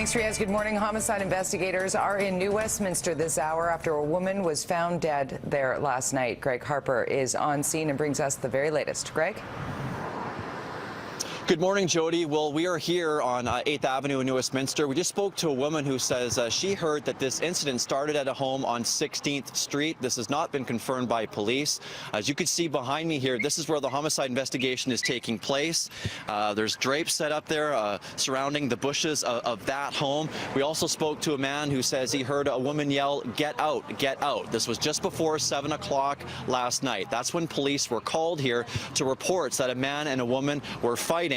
Thanks, Riaz. Good morning. Homicide investigators are in New Westminster this hour after a woman was found dead there last night. Greg Harper is on scene and brings us the very latest. Greg? Good morning, Jody. Well, we are here on 8th Avenue in New Westminster. We just spoke to a woman who says she heard that this incident started at a home on 16th Street. This has not been confirmed by police. As you can see behind me here, this is where the homicide investigation is taking place. There's drapes set up there surrounding the bushes of that home. We also spoke to a man who says he heard a woman yell, "Get out, get out." This was just before 7 o'clock last night. That's when police were called here to reports that a man and a woman were fighting.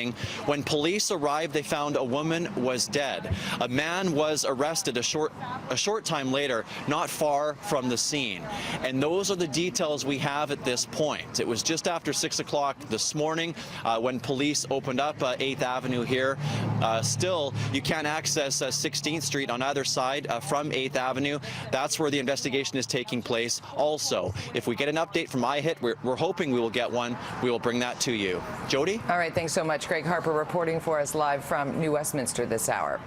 When police arrived, they found a woman was dead. A man was arrested a short time later, not far from the scene. And those are the details we have at this point. It was just after 6 o'clock this morning when police opened up 8th Avenue here. Still, you can't access 16th Street on either side from 8th Avenue. That's where the investigation is taking place. Also, if we get an update from IHIT, we're hoping we will get one. We will bring that to you. Jody? All right, thanks so much, Greg Harper, reporting for us live from New Westminster this hour.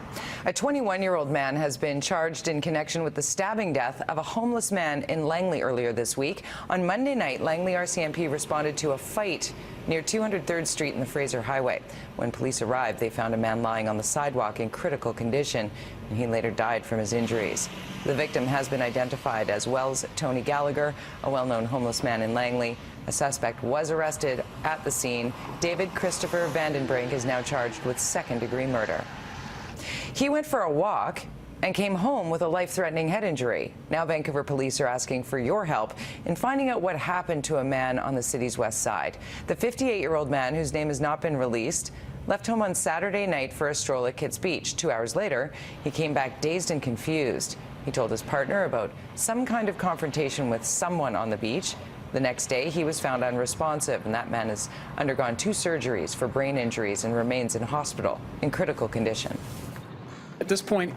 A 21-year-old man has been charged in connection with the stabbing death of a homeless man in Langley earlier this week. On Monday night, Langley RCMP responded to a fight near 203rd Street in the Fraser Highway. When police arrived, they found a man lying on the sidewalk in critical condition, and he later died from his injuries. The victim has been identified as Wells Tony Gallagher, a well-known homeless man in Langley. A suspect was arrested at the scene. David Christopher Vandenbrink is now charged with second-degree murder. He went for a walk and came home with a life-threatening head injury. Now Vancouver police are asking for your help in finding out what happened to a man on the city's west side. The 58-year-old man, whose name has not been released, left home on Saturday night for a stroll at Kitts Beach. 2 hours later, he came back dazed and confused. He told his partner about some kind of confrontation with someone on the beach. The next day, he was found unresponsive, and that man has undergone 2 surgeries for brain injuries and remains in hospital in critical condition. At this point,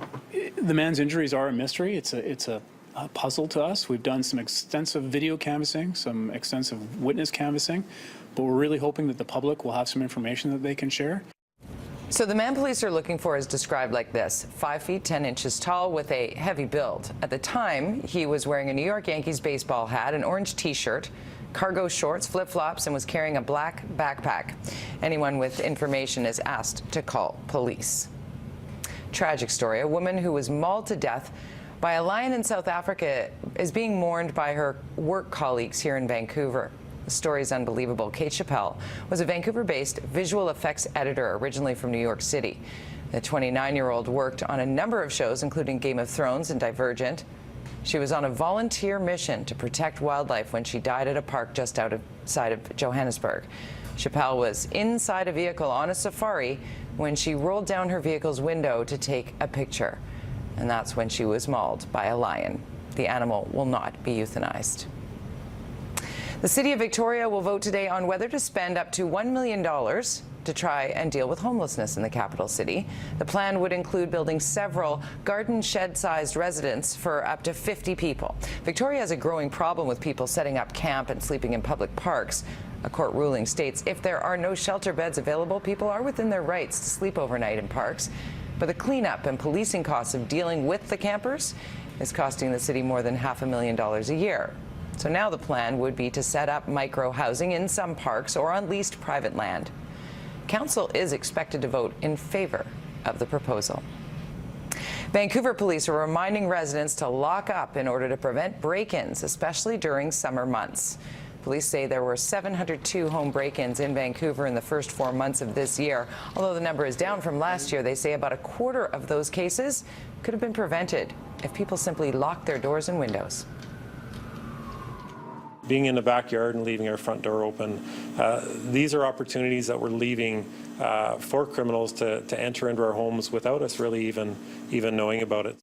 the man's injuries are a mystery. It's a puzzle to us. We've done some extensive video canvassing, some extensive witness canvassing, but we're really hoping that the public will have some information that they can share. So the man police are looking for is described like this: 5 feet 10 inches tall with a heavy build. At the time, he was wearing a New York Yankees baseball hat, an orange T-shirt, cargo shorts, flip-flops, and was carrying a black backpack. Anyone with information is asked to call police. Tragic story. A woman who was mauled to death by a lion in South Africa is being mourned by her work colleagues here in Vancouver. The story is unbelievable. Kate Chappelle was a Vancouver-based visual effects editor, originally from New York City. The 29-year-old worked on a number of shows, including Game of Thrones and Divergent. She was on a volunteer mission to protect wildlife when she died at a park just outside of Johannesburg. Chappelle was inside a vehicle on a safari when she rolled down her vehicle's window to take a picture. And that's when she was mauled by a lion. The animal will not be euthanized. The City of Victoria will vote today on whether to spend up to $1 million to try and deal with homelessness in the capital city. The plan would include building several garden shed-sized residences for up to 50 people. Victoria has a growing problem with people setting up camp and sleeping in public parks. A court ruling states if there are no shelter beds available, people are within their rights to sleep overnight in parks. But the cleanup and policing costs of dealing with the campers is costing the city more than $500,000 a year. So now the plan would be to set up micro-housing in some parks or on leased private land. Council is expected to vote in favor of the proposal. Vancouver police are reminding residents to lock up in order to prevent break-ins, especially during summer months. Police say there were 702 home break-ins in Vancouver in the first 4 months of this year. Although the number is down from last year, they say about a quarter of those cases could have been prevented if people simply locked their doors and windows. Being in the backyard and leaving our front door open, these are opportunities that we're leaving for criminals to enter into our homes without us really even knowing about it.